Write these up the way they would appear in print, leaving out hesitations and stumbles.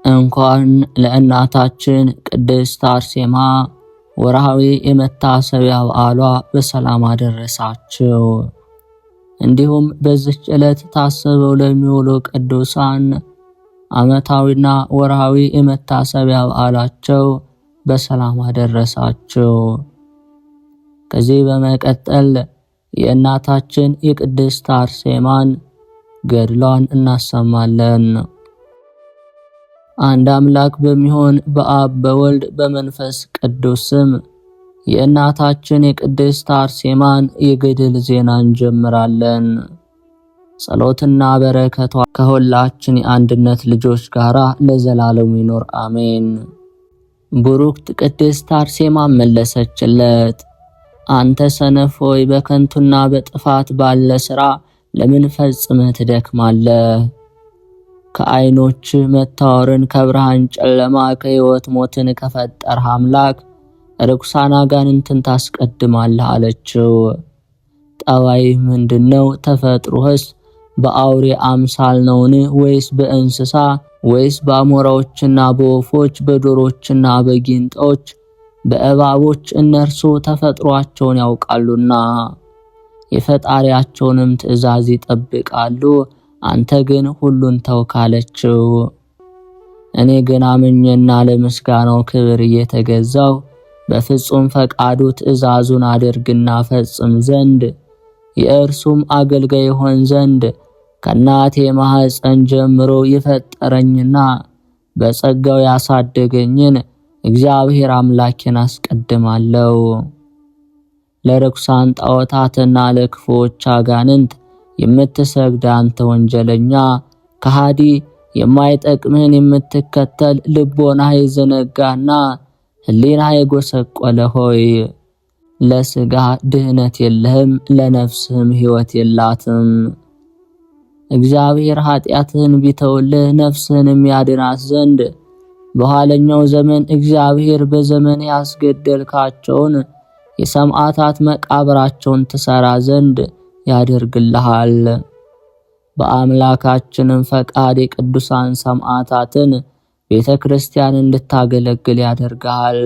እንኳን ለእናታችን ቅድስት አርሴማ ወርሃዊ የመታሰቢያ በዓሏ በሰላም አደረሳችሁ። እንዲሁም በዚህች ዕለት ታስበው ለሚውሉ ቅዱሳን ዓመታዊና ወርሃዊ የመታሰቢያ በዓላቸው በሰላም አደረሳችሁ። ከዚህ በመቀጠል የእናታችን የቅድስት አርሴማን ገድሏን እናሰማለን። አንድ አምላክ በሚሆን በአብ በወልድ በመንፈስ ቅዱስ ስም የእናታችን የቅድስት አርሴማን የገድል ዜና እንጀምራለን። ጸሎትና በረከቷ ከሁላችን የአንድነት ልጆች ጋር ለዘላለሙ ይኖር አሜን። ቡሩክት ቅድስት አርሴማ መለሰችለት፣ አንተ ሰነፍ ሆይ በከንቱና በጥፋት ባለ ሥራ ለምን ፈጽመህ ትደክማለህ? ከዓይኖች መታወርን ከብርሃን ጨለማ ከሕይወት ሞትን ከፈጠርህ አምላክ ርኩሳን አጋንንትን ታስቀድማለህ አለችው። ጠባይህ ምንድነው? ተፈጥሮህስ በአውሬ አምሳል ነውን? ወይስ በእንስሳ? ወይስ በአሞራዎችና በወፎች በዶሮችና በጊንጦች በእባቦች? እነርሱ ተፈጥሯቸውን ያውቃሉና የፈጣሪያቸውንም ትእዛዝ ይጠብቃሉ። አንተ ግን ሁሉን ተውካለችው። እኔ ግን አምኜና ለምስጋናው ክብር እየተገዛው በፍጹም ፈቃዱ ትእዛዙን አድርግና ፈጽም ዘንድ የእርሱም አገልጋይ ሆን ዘንድ ከናቴ ማህፀን ጀምሮ የፈጠረኝና በጸጋው ያሳደገኝን እግዚአብሔር አምላኬን አስቀድማለሁ። ለርኩሳን ጣዖታትና ለክፉዎች አጋንንት የምትሰግድ አንተ ወንጀለኛ ከሃዲ፣ የማይጠቅምህን የምትከተል ልቦናህ የዘነጋና ሕሊናህ የጎሰቆለ ሆይ ለሥጋ ድህነት የለህም፣ ለነፍስህም ሕይወት የላትም። እግዚአብሔር ኃጢአትህን ቢተውልህ ነፍስህንም ያድናት ዘንድ በኋለኛው ዘመን እግዚአብሔር በዘመን ያስገደልካቸውን የሰማዕታት መቃብራቸውን ትሰራ ዘንድ ያደርግልሃል። በአምላካችንም ፈቃድ የቅዱሳን ሰማዕታትን ቤተ ክርስቲያን እንድታገለግል ያደርግሃል።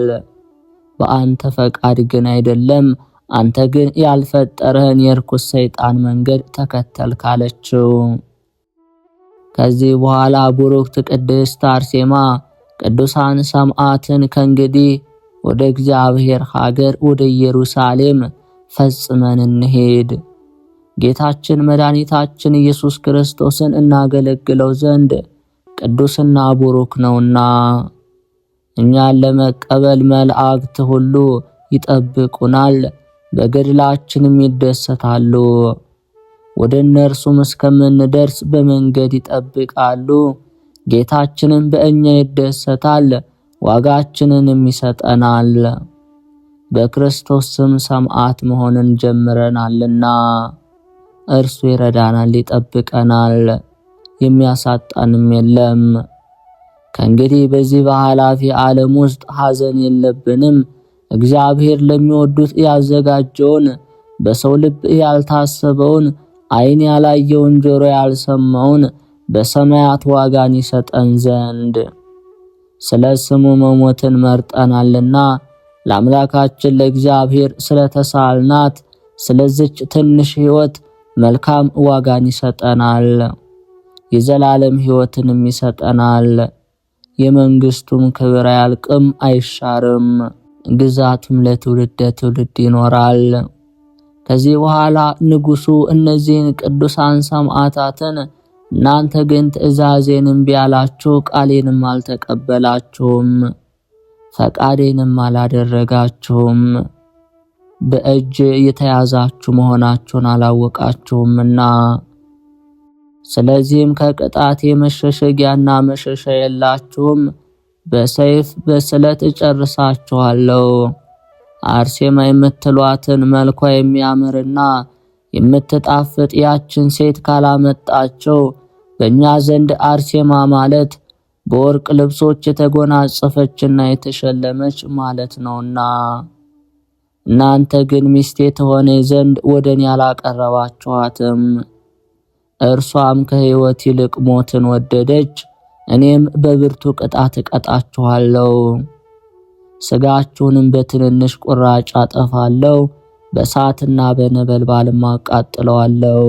በአንተ ፈቃድ ግን አይደለም። አንተ ግን ያልፈጠረህን የርኩስ ሰይጣን መንገድ ተከተልክ አለችው። ከዚህ በኋላ ቡሩክት ቅድስት አርሴማ ቅዱሳን ሰማዕትን ከእንግዲህ ወደ እግዚአብሔር ሀገር ወደ ኢየሩሳሌም ፈጽመን እንሄድ፣ ጌታችን መድኃኒታችን ኢየሱስ ክርስቶስን እናገለግለው ዘንድ ቅዱስና ቡሩክ ነውና እኛን ለመቀበል መላእክት ሁሉ ይጠብቁናል፣ በገድላችንም ይደሰታሉ። ወደ እነርሱም እስከምንደርስ በመንገድ ይጠብቃሉ። ጌታችንም በእኛ ይደሰታል፣ ዋጋችንንም ይሰጠናል። በክርስቶስ ስም ሰማዕት መሆንን ጀምረናልና እርሱ ይረዳናል፣ ይጠብቀናል፣ የሚያሳጣንም የለም። ከእንግዲህ በዚህ በኃላፊ ዓለም ውስጥ ሐዘን የለብንም። እግዚአብሔር ለሚወዱት ያዘጋጀውን በሰው ልብ ያልታሰበውን ዓይን ያላየውን ጆሮ ያልሰማውን በሰማያት ዋጋን ይሰጠን ዘንድ ስለ ስሙ መሞትን መርጠናልና ለአምላካችን ለእግዚአብሔር ስለተሳልናት ስለዚች ትንሽ ሕይወት መልካም ዋጋን ይሰጠናል። የዘላለም ሕይወትንም ይሰጠናል። የመንግስቱም ክብር አያልቅም፣ አይሻርም። ግዛቱም ለትውልደ ትውልድ ይኖራል። ከዚህ በኋላ ንጉሡ እነዚህን ቅዱሳን ሰማዕታትን እናንተ ግን ትእዛዜን እምቢ አላችሁ፣ ቃሌንም አልተቀበላችሁም፣ ፈቃዴንም አላደረጋችሁም፣ በእጅ የተያዛችሁ መሆናችሁን አላወቃችሁምና ስለዚህም ከቅጣቴ መሸሸጊያና መሸሻ የላችሁም፣ በሰይፍ በስለት እጨርሳችኋለሁ። አርሴማ የምትሏትን መልኳ የሚያምርና የምትጣፍጥ ያችን ሴት ካላመጣቸው በእኛ ዘንድ አርሴማ ማለት በወርቅ ልብሶች የተጎናጸፈችና የተሸለመች ማለት ነውና እናንተ ግን ሚስቴ ትሆነ ዘንድ ወደኔ ያላቀረባችኋትም። እርሷም ከሕይወት ይልቅ ሞትን ወደደች፣ እኔም በብርቱ ቅጣት እቀጣችኋለሁ። ሥጋችሁንም በትንንሽ ቁራጭ አጠፋለሁ፣ በእሳትና በነበልባልም አቃጥለዋለሁ።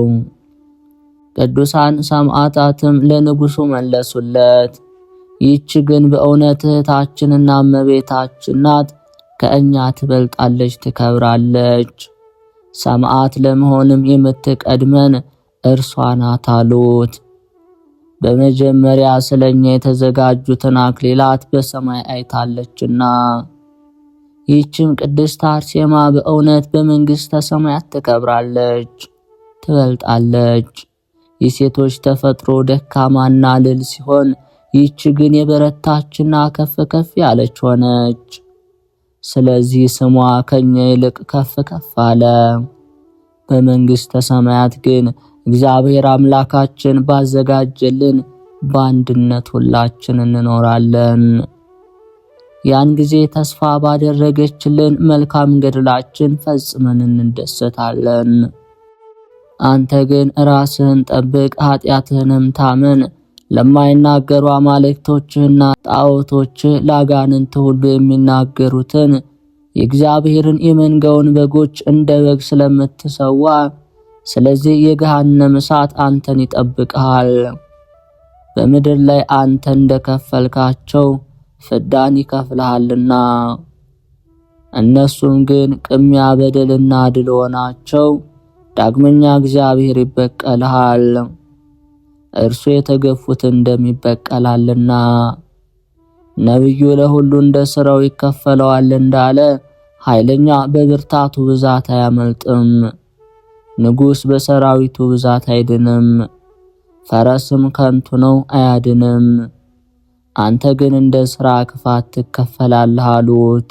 ቅዱሳን ሰማዕታትም ለንጉሡ መለሱለት፣ ይህች ግን በእውነት እህታችንና እመቤታችን ናት፣ ከእኛ ትበልጣለች፣ ትከብራለች። ሰማዕት ለመሆንም የምትቀድመን እርሷ ናት አሉት። በመጀመሪያ ስለኛ የተዘጋጁትን አክሊላት በሰማይ አይታለችና። ይህችም ቅድስት አርሴማ በእውነት በመንግሥተ ሰማያት ትከብራለች፣ ትበልጣለች። የሴቶች ተፈጥሮ ደካማና ልል ሲሆን ይህች ግን የበረታችና ከፍ ከፍ ያለች ሆነች። ስለዚህ ስሟ ከኛ ይልቅ ከፍ ከፍ አለ። በመንግሥተ ሰማያት ግን እግዚአብሔር አምላካችን ባዘጋጀልን በአንድነት ሁላችን እንኖራለን። ያን ጊዜ ተስፋ ባደረገችልን መልካም ገድላችን ፈጽመን እንደሰታለን። አንተ ግን ራስህን ጠብቅ፣ ኃጢአትህንም ታመን። ለማይናገሩ አማልክቶችህና ጣዖቶችህ ለአጋንንት ሁሉ የሚናገሩትን የእግዚአብሔርን የመንጋውን በጎች እንደ በግ ስለምትሰዋ፣ ስለዚህ የገሃነም እሳት አንተን ይጠብቅሃል። በምድር ላይ አንተ እንደከፈልካቸው ፍዳን ይከፍልሃልና። እነሱም ግን ቅሚያ፣ በደልና ድል ሆናቸው። ዳግመኛ እግዚአብሔር ይበቀልሃል፣ እርሱ የተገፉትን ደም ይበቀላልና። ነቢዩ ለሁሉ እንደ ሥራው ይከፈለዋል እንዳለ ኃይለኛ በብርታቱ ብዛት አያመልጥም፣ ንጉሥ በሰራዊቱ ብዛት አይድንም፣ ፈረስም ከንቱ ነው አያድንም። አንተ ግን እንደ ሥራ ክፋት ትከፈላለህ አሉት።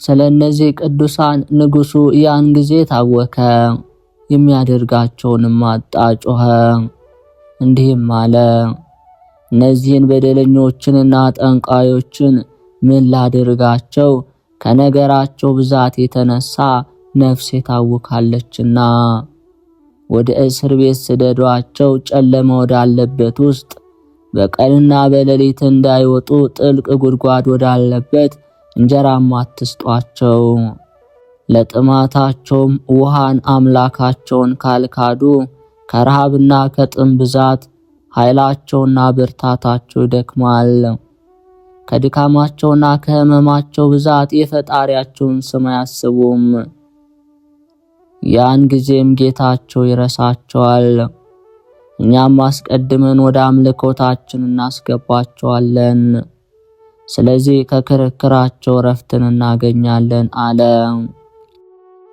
ስለ እነዚህ ቅዱሳን ንጉሡ ያን ጊዜ ታወከ፣ የሚያደርጋቸውንም አጣ፣ ጮኸ፣ እንዲህም አለ፣ እነዚህን በደለኞችንና ጠንቋዮችን ምን ላድርጋቸው? ከነገራቸው ብዛት የተነሳ ነፍሴ ታውካለችና። ወደ እስር ቤት ስደዷቸው፣ ጨለማ ወዳለበት ውስጥ በቀንና በሌሊት እንዳይወጡ ጥልቅ ጉድጓድ ወዳለበት እንጀራም አትስጧቸው። ለጥማታቸውም ውሃን አምላካቸውን ካልካዱ ከረሃብና ከጥም ብዛት ኃይላቸውና ብርታታቸው ይደክማል። ከድካማቸውና ከሕመማቸው ብዛት የፈጣሪያቸውን ስም አያስቡም። ያን ጊዜም ጌታቸው ይረሳቸዋል። እኛም አስቀድመን ወደ አምልኮታችን እናስገባቸዋለን። ስለዚህ ከክርክራቸው ረፍትን እናገኛለን አለ።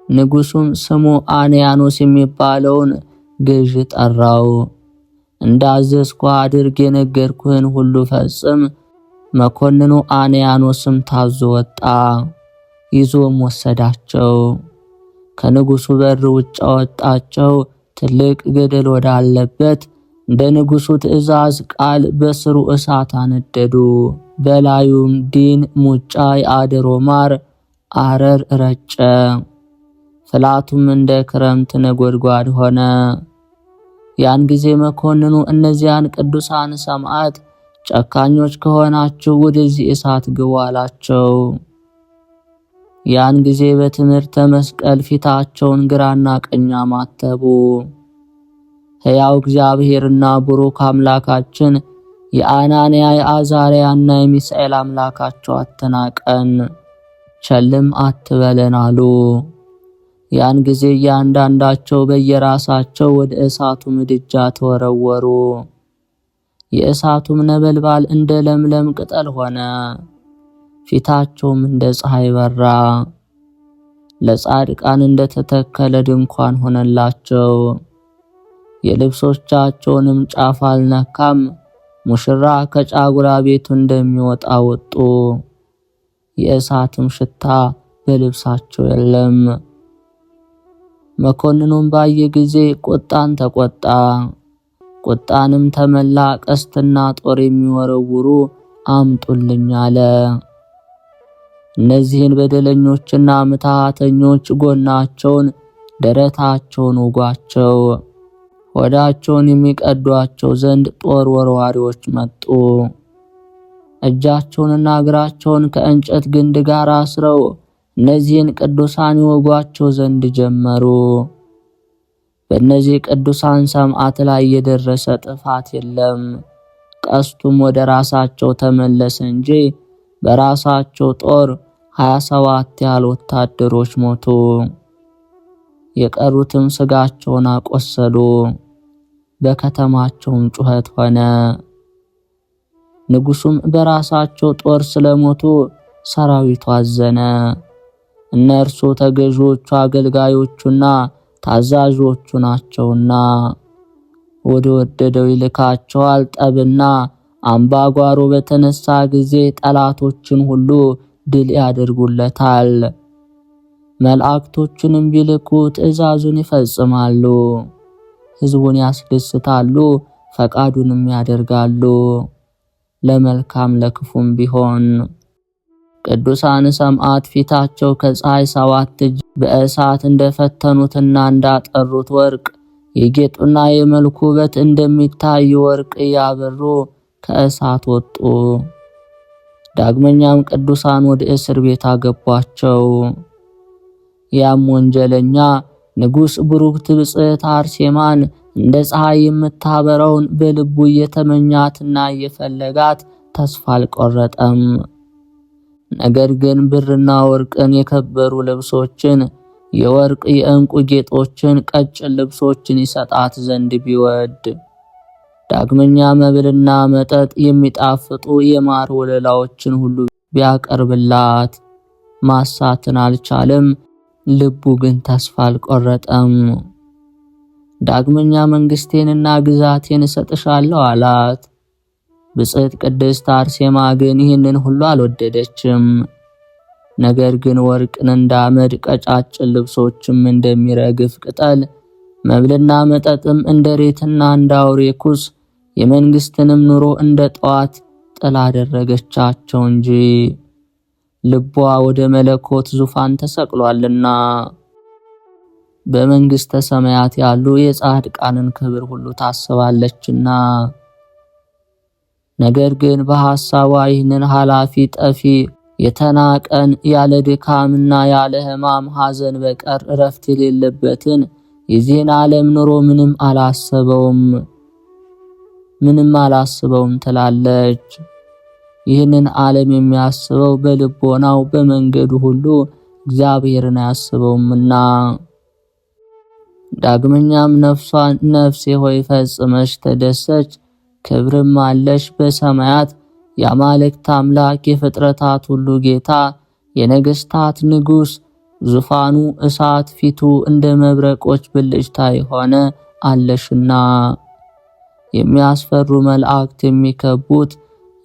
ንጉሡም ስሙ አንያኖስ የሚባለውን ገዥ ጠራው። እንዳዘዝኩህ አድርግ፣ የነገርኩህን ሁሉ ፈጽም። መኮንኑ አንያኖስም ታዞ ወጣ፣ ይዞም ወሰዳቸው። ከንጉሡ በር ውጭ አወጣቸው። ትልቅ ገደል ወዳለበት እንደ ንጉሡ ትእዛዝ ቃል በስሩ እሳት አነደዱ። በላዩም ዲን፣ ሙጫ፣ የአደሮ ማር፣ አረር ረጨ። ፍላቱም እንደ ክረምት ነጎድጓድ ሆነ። ያን ጊዜ መኮንኑ እነዚያን ቅዱሳን ሰማዕት ጨካኞች ከሆናችሁ ወደዚህ እሳት ግቡ አላቸው። ያን ጊዜ በትምህርተ መስቀል ፊታቸውን ግራና ቀኝ አማተቡ። ሕያው እግዚአብሔርና ቡሩክ አምላካችን የአናንያ የአዛርያና የሚሳኤል አምላካቸው አትናቀን፣ ቸልም አትበለን አሉ። ያን ጊዜ እያንዳንዳቸው በየራሳቸው ወደ እሳቱ ምድጃ ተወረወሩ። የእሳቱም ነበልባል እንደ ለምለም ቅጠል ሆነ፣ ፊታቸውም እንደ ፀሐይ በራ። ለጻድቃን እንደ ተተከለ ድንኳን ሆነላቸው። የልብሶቻቸውንም ጫፍ አልነካም። ሙሽራ ከጫጉላ ቤቱ እንደሚወጣ ወጡ። የእሳትም ሽታ በልብሳቸው የለም። መኮንኑም ባየ ጊዜ ቁጣን ተቆጣ፣ ቁጣንም ተመላ። ቀስትና ጦር የሚወረውሩ አምጡልኝ አለ። እነዚህን በደለኞችና ምትሃተኞች ጎናቸውን፣ ደረታቸውን ውጓቸው። ሆዳቸውን የሚቀዷቸው ዘንድ ጦር ወርዋሪዎች መጡ። እጃቸውንና እግራቸውን ከእንጨት ግንድ ጋር አስረው እነዚህን ቅዱሳን ይወጓቸው ዘንድ ጀመሩ። በእነዚህ ቅዱሳን ሰማዕት ላይ የደረሰ ጥፋት የለም። ቀስቱም ወደ ራሳቸው ተመለሰ እንጂ በራሳቸው ጦር 27 ያህል ወታደሮች ሞቱ። የቀሩትም ስጋቸውን አቆሰሉ። በከተማቸውም ጩኸት ሆነ። ንጉሡም በራሳቸው ጦር ስለሞቱ ሰራዊቱ አዘነ። እነርሱ ተገዢዎቹ አገልጋዮቹና ታዛዦቹ ናቸውና ወደ ወደደው ይልካቸዋል። ጠብና አምባጓሮ በተነሳ ጊዜ ጠላቶችን ሁሉ ድል ያደርጉለታል። መላእክቶችንም ቢልኩ ትእዛዙን ይፈጽማሉ። ሕዝቡን ያስደስታሉ፣ ፈቃዱንም ያደርጋሉ፣ ለመልካም ለክፉም ቢሆን። ቅዱሳን ሰማዕት ፊታቸው ከፀሐይ 7 እጅ በእሳት እንደፈተኑትና እንዳጠሩት ወርቅ የጌጡና የመልኩ ውበት እንደሚታይ ወርቅ እያበሩ ከእሳት ወጡ። ዳግመኛም ቅዱሳን ወደ እስር ቤት አገቧቸው። ያም ወንጀለኛ ንጉሥ ብሩክት ብጽዕት አርሴማን እንደ ፀሐይ የምታበራውን በልቡ እየተመኛትና እየፈለጋት ተስፋ አልቆረጠም። ነገር ግን ብርና ወርቅን፣ የከበሩ ልብሶችን፣ የወርቅ የዕንቁ ጌጦችን፣ ቀጭን ልብሶችን ይሰጣት ዘንድ ቢወድ፣ ዳግመኛ መብልና መጠጥ፣ የሚጣፍጡ የማር ወለላዎችን ሁሉ ቢያቀርብላት ማሳትን አልቻለም። ልቡ ግን ተስፋ አልቆረጠም። ዳግመኛ መንግስቴንና ግዛቴን እሰጥሻለሁ አላት። ብጽዕት ቅድስት አርሴማ ግን ይህንን ሁሉ አልወደደችም። ነገር ግን ወርቅን እንዳመድ፣ ቀጫጭን ልብሶችም እንደሚረግፍ ቅጠል፣ መብልና መጠጥም እንደ ሬትና እንደ አውሬ ኩስ፣ የመንግስትንም ኑሮ እንደ ጠዋት ጥላ አደረገቻቸው እንጂ ልቧ ወደ መለኮት ዙፋን ተሰቅሏልና በመንግስተ ሰማያት ያሉ የጻድቃንን ክብር ሁሉ ታስባለችና። ነገር ግን በሐሳቧ ይህንን ኃላፊ ጠፊ የተናቀን ያለ ድካምና ያለ ሕማም ሐዘን በቀር እረፍት የሌለበትን የዚህን ዓለም ኑሮ ምንም አላስበውም ትላለች። ይህንን ዓለም የሚያስበው በልቦናው በመንገዱ ሁሉ እግዚአብሔርን አያስበውምና። ዳግመኛም ነፍሷን ነፍሴ ሆይ ፈጽመሽ ተደሰች፣ ክብርም አለሽ በሰማያት የአማልክት አምላክ የፍጥረታት ሁሉ ጌታ የነገስታት ንጉሥ፣ ዙፋኑ እሳት ፊቱ እንደ መብረቆች ብልጭታ የሆነ አለሽና የሚያስፈሩ መላእክት የሚከቡት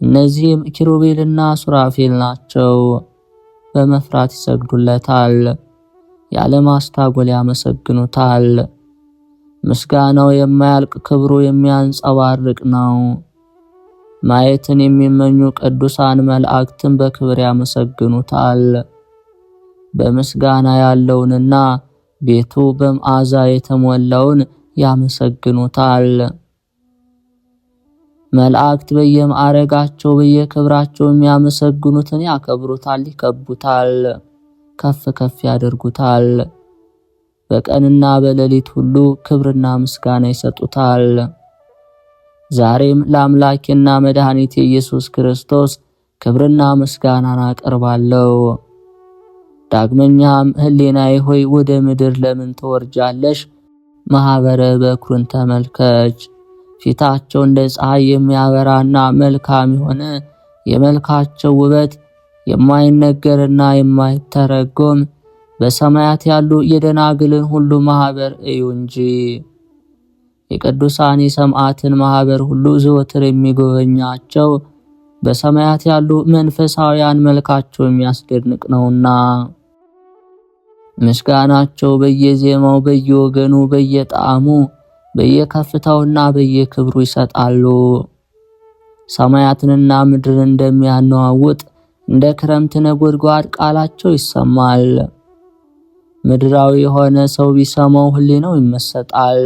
እነዚህም ኪሩቤልና ሱራፌል ናቸው። በመፍራት ይሰግዱለታል፣ ያለማስታጎል ያመሰግኑታል። ምስጋናው የማያልቅ ክብሩ የሚያንጸባርቅ ነው። ማየትን የሚመኙ ቅዱሳን መላእክትን በክብር ያመሰግኑታል። በምስጋና ያለውንና ቤቱ በመዓዛ የተሞላውን ያመሰግኑታል። መላእክት በየማዕረጋቸው በየክብራቸው የሚያመሰግኑትን ያከብሩታል፣ ይከቡታል፣ ከፍ ከፍ ያደርጉታል። በቀንና በሌሊት ሁሉ ክብርና ምስጋና ይሰጡታል። ዛሬም ለአምላኬና መድኃኒቴ ኢየሱስ ክርስቶስ ክብርና ምስጋናን አቀርባለሁ። ዳግመኛም ሕሊናዬ ሆይ ወደ ምድር ለምን ትወርጃለሽ? ማኅበረ በኵርን ተመልከች። ፊታቸው እንደ ፀሐይ የሚያበራና መልካም የሆነ የመልካቸው ውበት የማይነገርና የማይተረጎም በሰማያት ያሉ የደናግልን ሁሉ ማኅበር እዩ እንጂ። የቅዱሳን የሰማዕትን ማኅበር ሁሉ ዘወትር የሚጎበኛቸው በሰማያት ያሉ መንፈሳውያን መልካቸው የሚያስደንቅ ነውና። ምስጋናቸው በየዜማው በየወገኑ በየጣዕሙ በየከፍታውና በየክብሩ ይሰጣሉ። ሰማያትንና ምድርን እንደሚያነዋውጥ እንደ ክረምት ነጎድጓድ ቃላቸው ይሰማል። ምድራዊ የሆነ ሰው ቢሰማው ሕሊናው ይመሰጣል።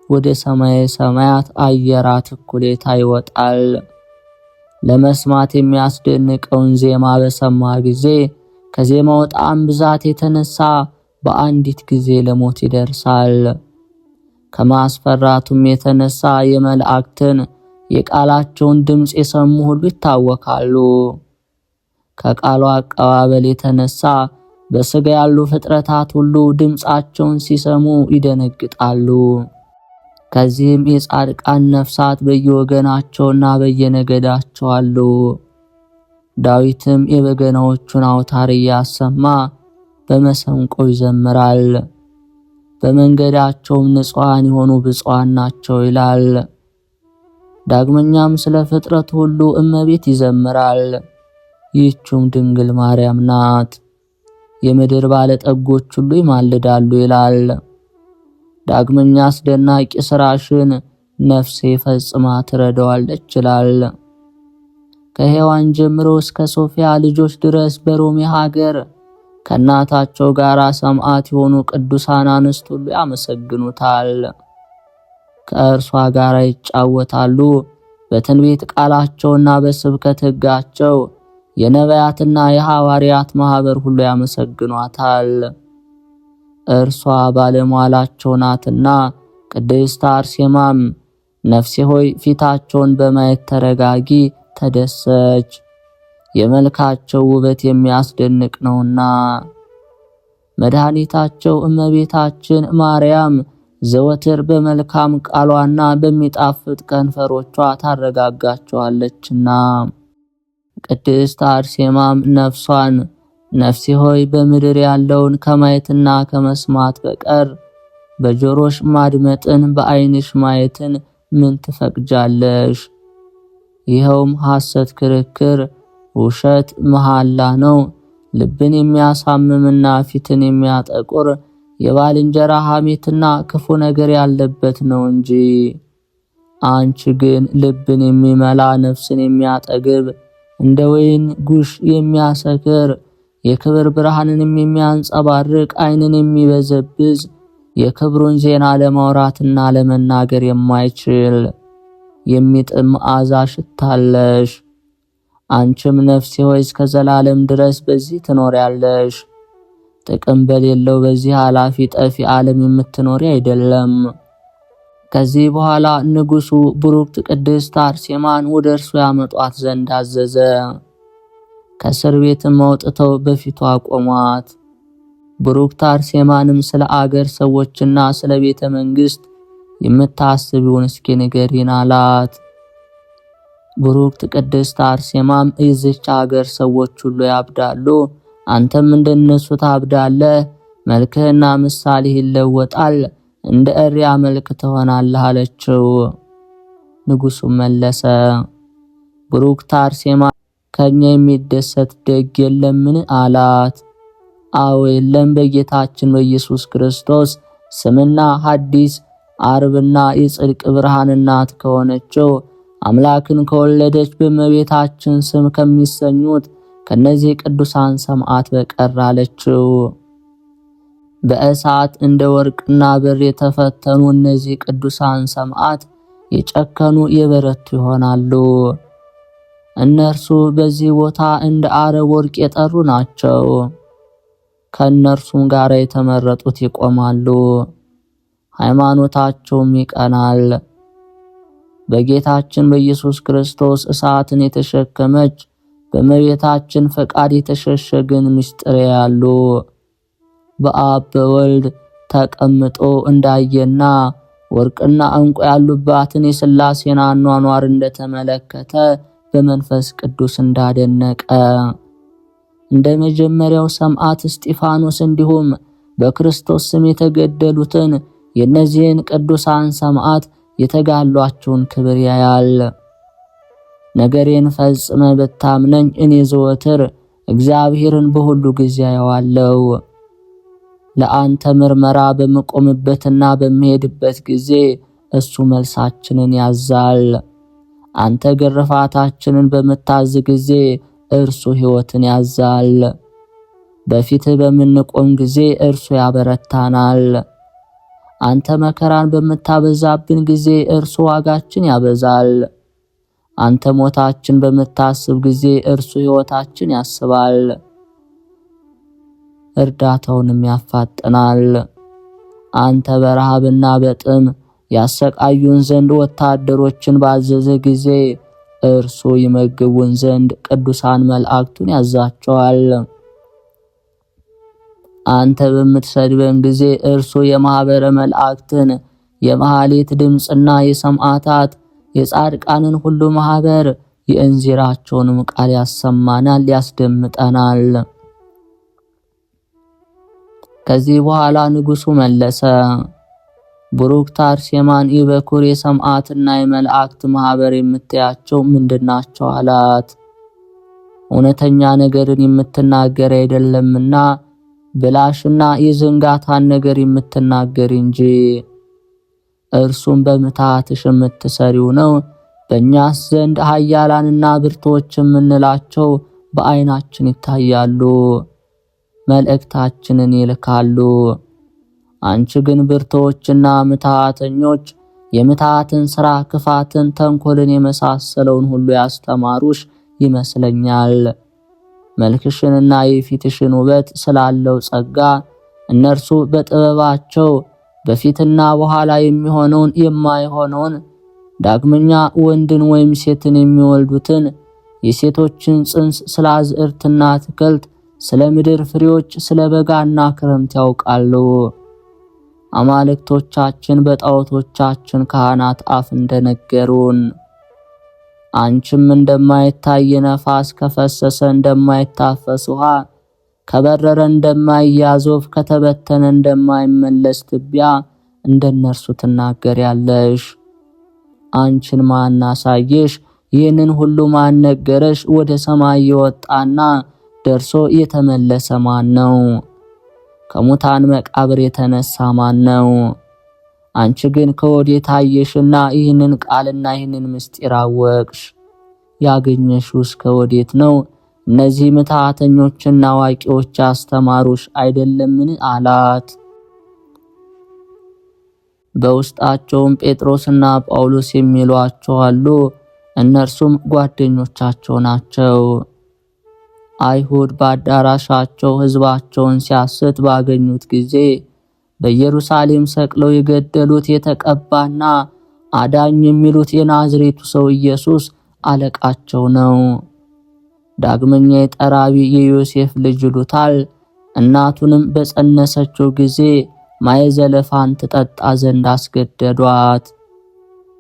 ወደ ሰማየ ሰማያት አየራት እኩሌታ ይወጣል። ለመስማት የሚያስደንቀውን ዜማ በሰማ ጊዜ ከዜማው ጣዕም ብዛት የተነሳ በአንዲት ጊዜ ለሞት ይደርሳል። ከማስፈራቱም የተነሳ የመላእክትን የቃላቸውን ድምፅ የሰሙ ሁሉ ይታወካሉ። ከቃሉ አቀባበል የተነሳ በሥጋ ያሉ ፍጥረታት ሁሉ ድምፃቸውን ሲሰሙ ይደነግጣሉ። ከዚህም የጻድቃን ነፍሳት በየወገናቸውና በየነገዳቸው አሉ። ዳዊትም የበገናዎቹን አውታር እያሰማ በመሰንቆ ይዘምራል። በመንገዳቸውም ንጹሐን የሆኑ ብፁዓን ናቸው ይላል። ዳግመኛም ስለ ፍጥረት ሁሉ እመቤት ይዘምራል። ይህችም ድንግል ማርያም ናት። የምድር ባለጠጎች ሁሉ ይማልዳሉ ይላል። ዳግመኛ አስደናቂ ሥራሽን ነፍሴ ፈጽማ ትረዳዋለች ይላል። ከሔዋን ጀምሮ እስከ ሶፊያ ልጆች ድረስ በሮሜ ሀገር ከእናታቸው ጋር ሰማዕት የሆኑ ቅዱሳን አንስት ሁሉ ያመሰግኑታል። ከእርሷ ጋር ይጫወታሉ። በትንቢት ቃላቸውና በስብከት ሕጋቸው የነቢያትና የሐዋርያት ማህበር ሁሉ ያመሰግኗታል። እርሷ ባለሟላቸው ናትና። ቅድስት አርሴማም ነፍሴ ሆይ ፊታቸውን በማየት ተረጋጊ፣ ተደሰች፣ የመልካቸው ውበት የሚያስደንቅ ነውና። መድኃኒታቸው እመቤታችን ማርያም ዘወትር በመልካም ቃሏና በሚጣፍጥ ከንፈሮቿ ታረጋጋቸዋለችና። ቅድስት አርሴማም ነፍሷን ነፍሴ ሆይ በምድር ያለውን ከማየትና ከመስማት በቀር በጆሮሽ ማድመጥን በዓይንሽ ማየትን ምን ትፈቅጃለሽ? ይኸውም ሐሰት፣ ክርክር፣ ውሸት፣ መሐላ ነው። ልብን የሚያሳምምና ፊትን የሚያጠቁር የባልንጀራ ሐሜትና ክፉ ነገር ያለበት ነው እንጂ። አንቺ ግን ልብን የሚመላ ነፍስን የሚያጠግብ እንደ ወይን ጉሽ የሚያሰክር የክብር ብርሃንንም የሚያንጸባርቅ ዓይንን የሚበዘብዝ የክብሩን ዜና ለማውራትና ለመናገር የማይችል የሚጥም መዓዛ ሽታለሽ። አንቺም ነፍሴ ሆይ እስከ ዘላለም ድረስ በዚህ ትኖሪያለሽ። ጥቅም በሌለው በዚህ ኃላፊ ጠፊ ዓለም የምትኖሪ አይደለም። ከዚህ በኋላ ንጉሡ ብሩክት ቅድስት አርሴማን ወደ እርሱ ያመጧት ዘንድ አዘዘ። ከእስር ቤትም አውጥተው በፊቱ አቆሟት። ብሩክት አርሴማንም ስለ አገር ሰዎችና ስለ ቤተ መንግሥት የምታስቢውን እስኪ ንገሪን አላት። ብሩክት ቅድስት አርሴማም የዚች አገር ሰዎች ሁሉ ያብዳሉ፣ አንተም እንደነሱ ታብዳለህ፣ መልክህና ምሳሌህ ይለወጣል፣ እንደ እሪያ መልክ ትሆናለህ አለችው። ንጉሡም መለሰ፣ ብሩክት አርሴማ ከኛ የሚደሰት ደግ የለምን አላት። አዎ የለም፣ በጌታችን በኢየሱስ ክርስቶስ ስምና ሐዲስ አርብና የጽድቅ ብርሃን እናት ከሆነችው አምላክን ከወለደች በእመቤታችን ስም ከሚሰኙት ከነዚህ ቅዱሳን ሰማዕት በቀር አለችው። በእሳት እንደ ወርቅና ብር የተፈተኑ እነዚህ ቅዱሳን ሰማዕት የጨከኑ የበረቱ ይሆናሉ። እነርሱ በዚህ ቦታ እንደ አረብ ወርቅ የጠሩ ናቸው። ከእነርሱም ጋር የተመረጡት ይቆማሉ፣ ሃይማኖታቸውም ይቀናል። በጌታችን በኢየሱስ ክርስቶስ እሳትን የተሸከመች በእመቤታችን ፈቃድ የተሸሸግን ምስጢር ያሉ በአብ በወልድ ተቀምጦ እንዳየና ወርቅና ዕንቁ ያሉባትን የሥላሴን አኗኗር እንደተመለከተ በመንፈስ ቅዱስ እንዳደነቀ እንደ መጀመሪያው ሰማዕት እስጢፋኖስ እንዲሁም በክርስቶስ ስም የተገደሉትን የእነዚህን ቅዱሳን ሰማዕት የተጋሏቸውን ክብር ያያል። ነገሬን ፈጽመ ብታምነኝ እኔ ዘወትር እግዚአብሔርን በሁሉ ጊዜ አየዋለሁ። ለአንተ ምርመራ በምቆምበትና በምሄድበት ጊዜ እሱ መልሳችንን ያዛል። አንተ ግርፋታችንን በምታዝ ጊዜ እርሱ ሕይወትን ያዛል። በፊትህ በምንቆም ጊዜ እርሱ ያበረታናል። አንተ መከራን በምታበዛብን ጊዜ እርሱ ዋጋችን ያበዛል። አንተ ሞታችን በምታስብ ጊዜ እርሱ ሕይወታችን ያስባል፣ እርዳታውንም ያፋጥናል። አንተ በረሃብና በጥም ያሰቃዩን ዘንድ ወታደሮችን ባዘዘ ጊዜ እርሱ ይመግቡን ዘንድ ቅዱሳን መላእክቱን ያዛቸዋል። አንተ በምትሰድበን ጊዜ እርሱ የማኅበረ መላእክትን የመሐሌት ድምፅና የሰማዕታት የጻድቃንን ሁሉ ማኅበር የእንዚራቸውንም ቃል ያሰማናል፣ ያስደምጠናል። ከዚህ በኋላ ንጉሡ መለሰ፣ ቡሩክት አርሴማን የበኩር የሰማዕትና የመላእክት ማኅበር የምታያቸው ምንድናቸው? አላት። እውነተኛ ነገርን የምትናገር አይደለምና ብላሽና የዝንጋታን ነገር የምትናገር እንጂ። እርሱም በምትሃትሽ የምትሰሪው ነው። በእኛስ ዘንድ ኃያላንና ብርቶች የምንላቸው በዓይናችን ይታያሉ፣ መልእክታችንን ይልካሉ። አንቺ ግን ብርቶችና ምትሃተኞች የምትሃትን ሥራ፣ ክፋትን፣ ተንኮልን የመሳሰለውን ሁሉ ያስተማሩሽ ይመስለኛል። መልክሽንና የፊትሽን ውበት ስላለው ጸጋ እነርሱ በጥበባቸው በፊትና በኋላ የሚሆነውን የማይሆነውን ዳግመኛ ወንድን ወይም ሴትን የሚወልዱትን የሴቶችን ጽንስ ስለ አዝዕርትና አትክልት፣ ስለ ምድር ፍሬዎች፣ ስለ በጋና ክረምት ያውቃሉ። አማልክቶቻችን በጣዖቶቻችን ካህናት አፍ እንደነገሩን አንቺም እንደማይታይ ነፋስ፣ ከፈሰሰ እንደማይታፈስ ውሃ፣ ከበረረ እንደማይያዝ ወፍ፣ ከተበተነ እንደማይመለስ ትቢያ እንደነርሱ ትናገሪያለሽ። አንቺን ማን አሳየሽ? ይህንን ሁሉ ማን ነገረሽ? ወደ ሰማይ የወጣና ደርሶ የተመለሰ ማን ነው? ከሙታን መቃብር የተነሳ ማን ነው? አንቺ ግን ከወዴት አየሽና ይህንን ቃልና ይህንን ምስጢር አወቅሽ? ያገኘሽውስ ከወዴት ነው? እነዚህ ምትሃተኞችና አዋቂዎች ያስተማሩሽ አይደለምን? አላት። በውስጣቸውም ጴጥሮስና ጳውሎስ የሚሏቸው አሉ። እነርሱም ጓደኞቻቸው ናቸው። አይሁድ በአዳራሻቸው ሕዝባቸውን ሲያስት ባገኙት ጊዜ በኢየሩሳሌም ሰቅለው የገደሉት የተቀባና አዳኝ የሚሉት የናዝሬቱ ሰው ኢየሱስ አለቃቸው ነው። ዳግመኛ የጠራቢ የዮሴፍ ልጅ ይሉታል። እናቱንም በጸነሰችው ጊዜ ማየ ዘለፋን ትጠጣ ዘንድ አስገደዷት።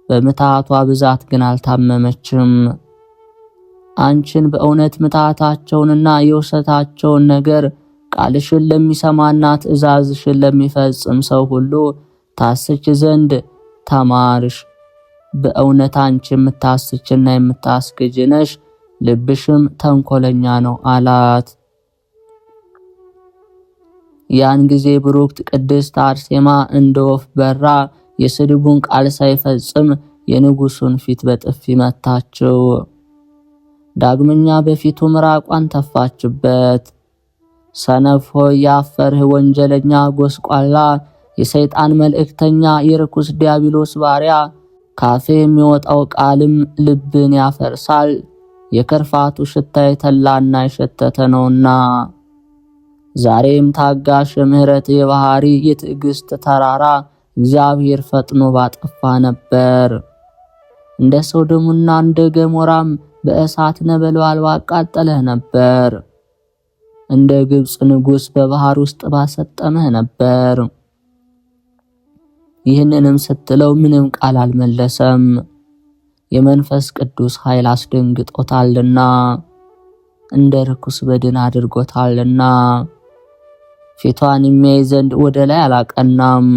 በምትሃቷ ብዛት ግን አልታመመችም። አንቺን በእውነት ምትሃታቸውንና የውሸታቸውን ነገር ቃልሽን ለሚሰማና ትእዛዝሽን ለሚፈጽም ሰው ሁሉ ታስች ዘንድ ተማርሽ። በእውነት አንቺ የምታስችና የምታስገጅ ነሽ፣ ልብሽም ተንኮለኛ ነው አላት። ያን ጊዜ ብሩክት ቅድስት አርሴማ እንደ ወፍ በራ የስድቡን ቃል ሳይፈጽም የንጉሡን ፊት በጥፊ መታችው። ዳግመኛ በፊቱ ምራቋን ተፋችበት። ሰነፍ ሆይ ያፈርህ ወንጀለኛ፣ ጎስቋላ፣ የሰይጣን መልእክተኛ፣ የርኩስ ዲያብሎስ ባሪያ፣ ካፌ የሚወጣው ቃልም ልብን ያፈርሳል፣ የክርፋቱ ሽታ የተላና የሸተተ ነውና። ዛሬም ታጋሽ የምህረት የባህሪ የትዕግስት ተራራ እግዚአብሔር ፈጥኖ ባጠፋ ነበር። እንደ ሶዶምና እንደ ገሞራም በእሳት ነበልባል ባቃጠለህ ነበር። እንደ ግብጽ ንጉሥ በባህር ውስጥ ባሰጠመህ ነበር። ይህንንም ስትለው ምንም ቃል አልመለሰም። የመንፈስ ቅዱስ ኃይል አስደንግጦታልና እንደ ርኩስ በድን አድርጎታልና ፊቷን የሚያይ ዘንድ ወደ ላይ አላቀናም።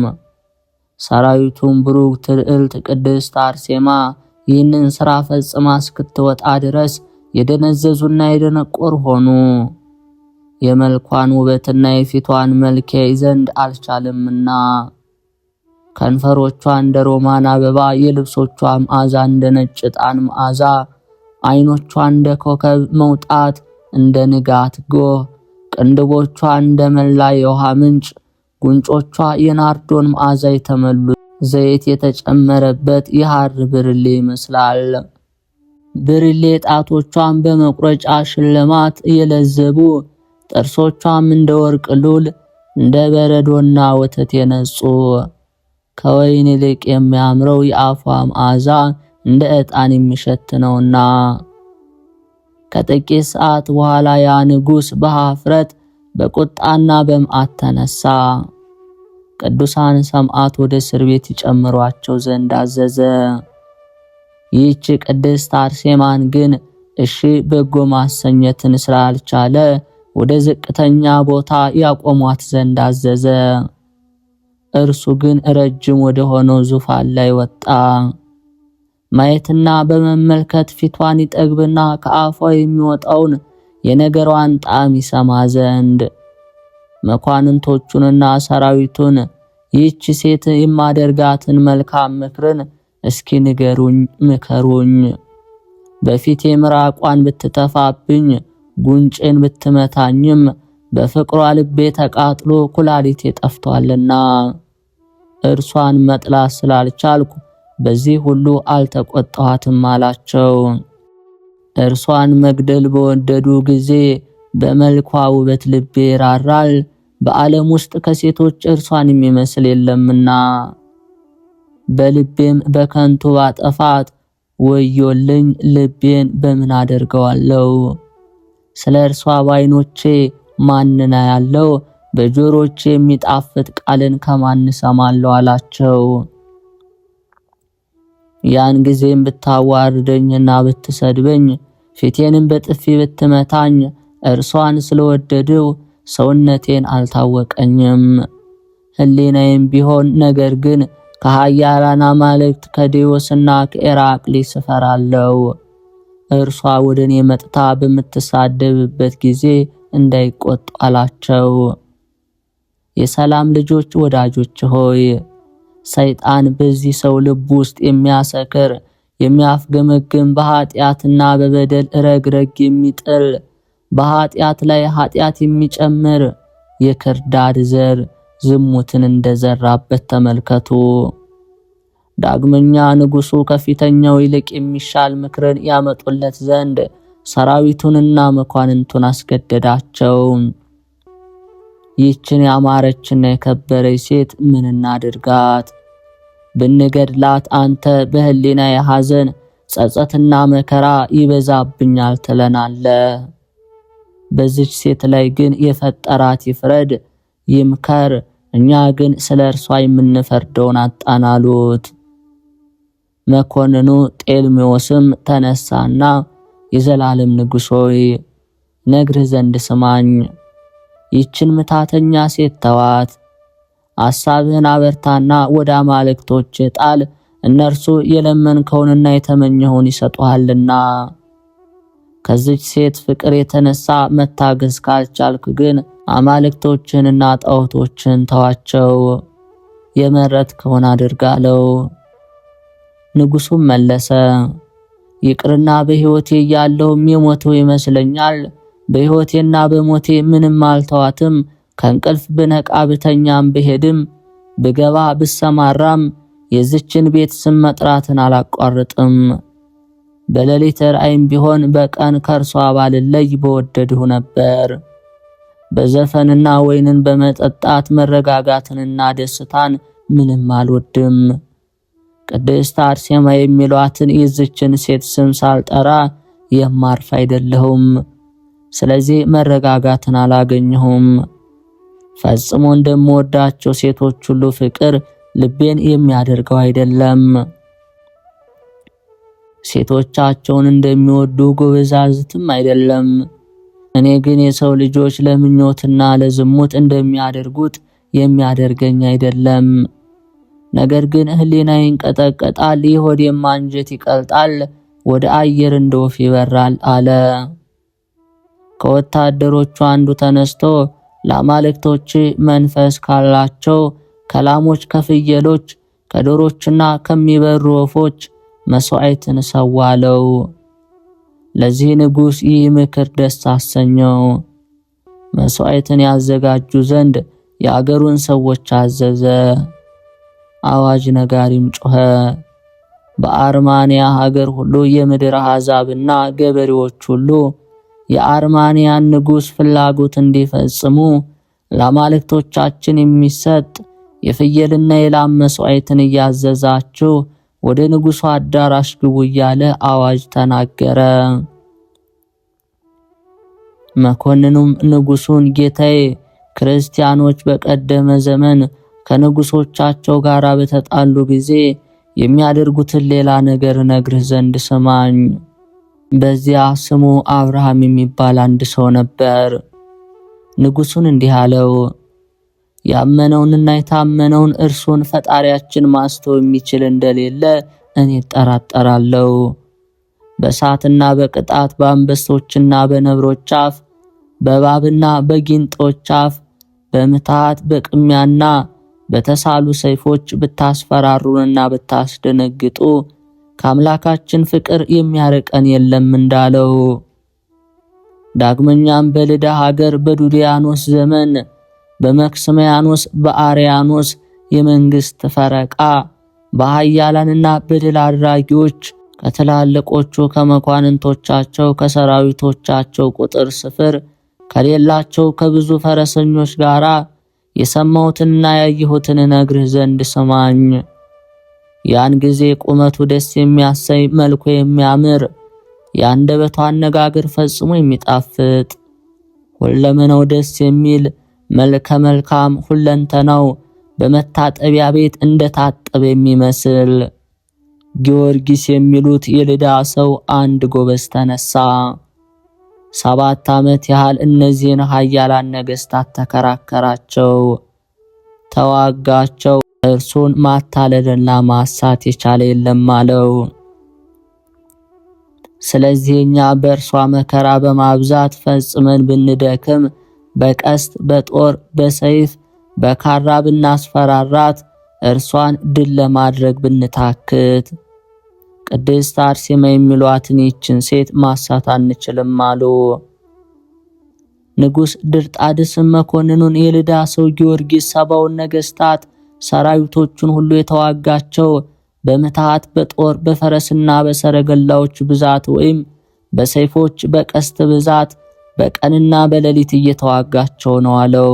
ሰራዊቱም ብሩክት ልዕልት ቅድስት አርሴማ ይህንን ሥራ ፈጽማ እስክትወጣ ድረስ የደነዘዙና የደነቆሩ ሆኑ። የመልኳን ውበትና የፊቷን መልክ ያይ ዘንድ አልቻለምና ከንፈሮቿ እንደ ሮማን አበባ፣ የልብሶቿ መዓዛ እንደ ነጭ ዕጣን መዓዛ፣ ዓይኖቿ እንደ ኮከብ መውጣት እንደ ንጋት ጎህ፣ ቅንድቦቿ እንደ መላ የውሃ ምንጭ፣ ጉንጮቿ የናርዶን መዓዛ የተመሉ ዘይት የተጨመረበት የሐር ብርሌ ይመስላል። ብርሌ ጣቶቿን በመቁረጫ ሽልማት የለዘቡ፣ ጥርሶቿም እንደ ወርቅ ሉል እንደ በረዶና ወተት የነጹ፣ ከወይን ይልቅ የሚያምረው የአፏ መዓዛ እንደ ዕጣን የሚሸት ነውና። ከጥቂት ሰዓት በኋላ ያ ንጉሥ በኀፍረት በቁጣና በመዓት ተነሳ። ቅዱሳን ሰማዕት ወደ እስር ቤት ይጨምሯቸው ዘንድ አዘዘ። ይህች ቅድስት አርሴማን ግን እሺ በጎ ማሰኘትን ስላልቻለ ወደ ዝቅተኛ ቦታ ያቆሟት ዘንድ አዘዘ። እርሱ ግን ረጅም ወደ ሆነው ዙፋን ላይ ወጣ። ማየትና በመመልከት ፊቷን ይጠግብና ከአፏ የሚወጣውን የነገሯን ጣዕም ይሰማ ዘንድ መኳንንቶቹንና ሰራዊቱን ይህች ሴት የማደርጋትን መልካም ምክርን እስኪ ንገሩኝ፣ ምከሩኝ። በፊቴ ምራቋን ብትተፋብኝ፣ ጉንጭን ብትመታኝም በፍቅሯ ልቤ ተቃጥሎ ኩላሊቴ ጠፍቷልና እርሷን መጥላት ስላልቻልኩ በዚህ ሁሉ አልተቆጣኋትም አላቸው። እርሷን መግደል በወደዱ ጊዜ በመልኳ ውበት ልቤ ይራራል፣ በዓለም ውስጥ ከሴቶች እርሷን የሚመስል የለምና። በልቤም በከንቱ ባጠፋት ወዮልኝ፣ ልቤን በምን አደርገዋለሁ? ስለ እርሷ ባይኖቼ ማንና ያለው በጆሮቼ የሚጣፍጥ ቃልን ከማን ሰማለሁ አላቸው። ያን ጊዜም ብታዋርደኝና ብትሰድበኝ ፊቴንም በጥፊ ብትመታኝ እርሷን ስለወደድው ሰውነቴን አልታወቀኝም። ሕሊናዬም ቢሆን ነገር ግን ከኃያላን አማልክት ከዴዎስና ከኤራቅሊስ እፈራለሁ። እርሷ ወደ እኔ መጥታ በምትሳደብበት ጊዜ እንዳይቆጡ አላቸው። የሰላም ልጆች ወዳጆች ሆይ ሰይጣን በዚህ ሰው ልብ ውስጥ የሚያሰክር የሚያፍገመግም በኃጢአትና በበደል ረግረግ የሚጥል በኃጢአት ላይ ኃጢአት የሚጨምር የክርዳድ ዘር ዝሙትን እንደዘራበት ተመልከቱ። ዳግመኛ ንጉሡ ከፊተኛው ይልቅ የሚሻል ምክርን ያመጡለት ዘንድ ሰራዊቱንና መኳንንቱን አስገደዳቸው። ይህችን ያማረችና የከበረች ሴት ምን እናድርጋት? ብንገድላት አንተ በሕሊና የሐዘን ጸጸትና መከራ ይበዛብኛል ትለናለህ። በዚች ሴት ላይ ግን የፈጠራት ይፍረድ ይምከር፣ እኛ ግን ስለ እርሷ የምንፈርደውን አጣናሉት። መኮንኑ ጤልሜዎስም ተነሳና የዘላለም ንጉሥ ሆይ ነግርህ ዘንድ ስማኝ፣ ይችን ምታተኛ ሴት ተዋት፣ አሳብህን አበርታና ወደ አማልክቶች ጣል፣ እነርሱ የለመንከውንና የተመኘኸውን ይሰጡሃልና። ከዚች ሴት ፍቅር የተነሳ መታገስ ካልቻልክ ግን አማልክቶችንና ጣዖቶችን ተዋቸው፣ የመረጥከውን አድርጋለው። ንጉሡም መለሰ፣ ይቅርና በሕይወቴ እያለሁም የሞተው ይመስለኛል። በሕይወቴና በሞቴ ምንም አልተዋትም። ከእንቅልፍ ብነቃ ብተኛም ብሄድም ብገባ ብሰማራም የዚችን ቤት ስም መጥራትን አላቋርጥም። በሌሊት ራእይም ቢሆን በቀን ከእርሷ ባልለይ በወደድሁ ነበር። በዘፈንና ወይንን በመጠጣት መረጋጋትንና ደስታን ምንም አልወድም። ቅድስት አርሴማ የሚሏትን የዚችን ሴት ስም ሳልጠራ የማርፍ አይደለሁም። ስለዚህ መረጋጋትን አላገኘሁም። ፈጽሞ እንደምወዳቸው ሴቶች ሁሉ ፍቅር ልቤን የሚያደርገው አይደለም። ሴቶቻቸውን እንደሚወዱ ጎበዛዝትም አይደለም። እኔ ግን የሰው ልጆች ለምኞትና ለዝሙት እንደሚያደርጉት የሚያደርገኝ አይደለም። ነገር ግን ሕሊናዬ ይንቀጠቀጣል፣ የሆዴም አንጀት ይቀልጣል፣ ወደ አየር እንደ ወፍ ይበራል አለ። ከወታደሮቹ አንዱ ተነስቶ ለአማልክቶች መንፈስ ካላቸው ከላሞች፣ ከፍየሎች፣ ከዶሮችና ከሚበሩ ወፎች መስዋዕትን ሰዋለው። ለዚህ ንጉሥ ይህ ምክር ደስ አሰኘው። መስዋዕትን ያዘጋጁ ዘንድ የአገሩን ሰዎች አዘዘ። አዋጅ ነጋሪም ጮኸ። በአርማንያ ሀገር ሁሉ የምድር አሕዛብና ገበሬዎች ሁሉ የአርማንያን ንጉሥ ፍላጎት እንዲፈጽሙ ለአማልክቶቻችን የሚሰጥ የፍየልና የላም መሥዋዕትን እያዘዛችሁ ወደ ንጉሡ አዳራሽ ግቡ እያለ አዋጅ ተናገረ። መኮንኑም ንጉሡን ጌታዬ፣ ክርስቲያኖች በቀደመ ዘመን ከንጉሶቻቸው ጋር በተጣሉ ጊዜ የሚያደርጉትን ሌላ ነገር ነግርህ ዘንድ ስማኝ። በዚያ ስሙ አብርሃም የሚባል አንድ ሰው ነበር። ንጉሡን እንዲህ አለው፣ ያመነውንና የታመነውን እርሱን ፈጣሪያችን ማስተው የሚችል እንደሌለ እኔ እጠራጠራለሁ። በእሳትና በቅጣት በአንበሶችና በነብሮች አፍ፣ በእባብና በጊንጦች አፍ፣ በምትሃት በቅሚያና በተሳሉ ሰይፎች ብታስፈራሩንና ብታስደነግጡ ከአምላካችን ፍቅር የሚያርቀን የለም እንዳለው። ዳግመኛም በልዳ ሀገር በዱድያኖስ ዘመን በመክስሚያኖስ በአርያኖስ የመንግስት ፈረቃ በኃያላንና በድል አድራጊዎች ከትላልቆቹ ከመኳንንቶቻቸው ከሰራዊቶቻቸው ቁጥር ስፍር ከሌላቸው ከብዙ ፈረሰኞች ጋር የሰማሁትንና ያየሁትን ነግርህ ዘንድ ስማኝ። ያን ጊዜ ቁመቱ ደስ የሚያሰኝ መልኩ የሚያምር የአንደበቱ አነጋገር ፈጽሞ የሚጣፍጥ ሁለመናው ደስ የሚል መልከ መልካም ሁለንተናው በመታጠቢያ ቤት እንደታጠበ የሚመስል ጊዮርጊስ የሚሉት የልዳ ሰው አንድ ጎበዝ ተነሳ። 7 ዓመት ያህል እነዚህን ኃያላን ነገሥታት ተከራከራቸው፣ ተዋጋቸው። እርሱን ማታለልና ማሳት የቻለ የለም አለው። ስለዚህ እኛ በእርሷ መከራ በማብዛት ፈጽመን ብንደክም በቀስት በጦር በሰይፍ በካራ ብናስፈራራት እርሷን ድል ለማድረግ ብንታክት ቅድስት አርሴማ የሚሏትን ይችን ሴት ማሳት አንችልም አሉ። ንጉሥ ድርጣድስም መኮንኑን የልዳ ሰው ጊዮርጊስ 70ውን ነገሥታት ሰራዊቶቹን ሁሉ የተዋጋቸው በምትሃት በጦር በፈረስና በሰረገላዎች ብዛት ወይም በሰይፎች በቀስት ብዛት በቀንና በሌሊት እየተዋጋቸው ነው አለው።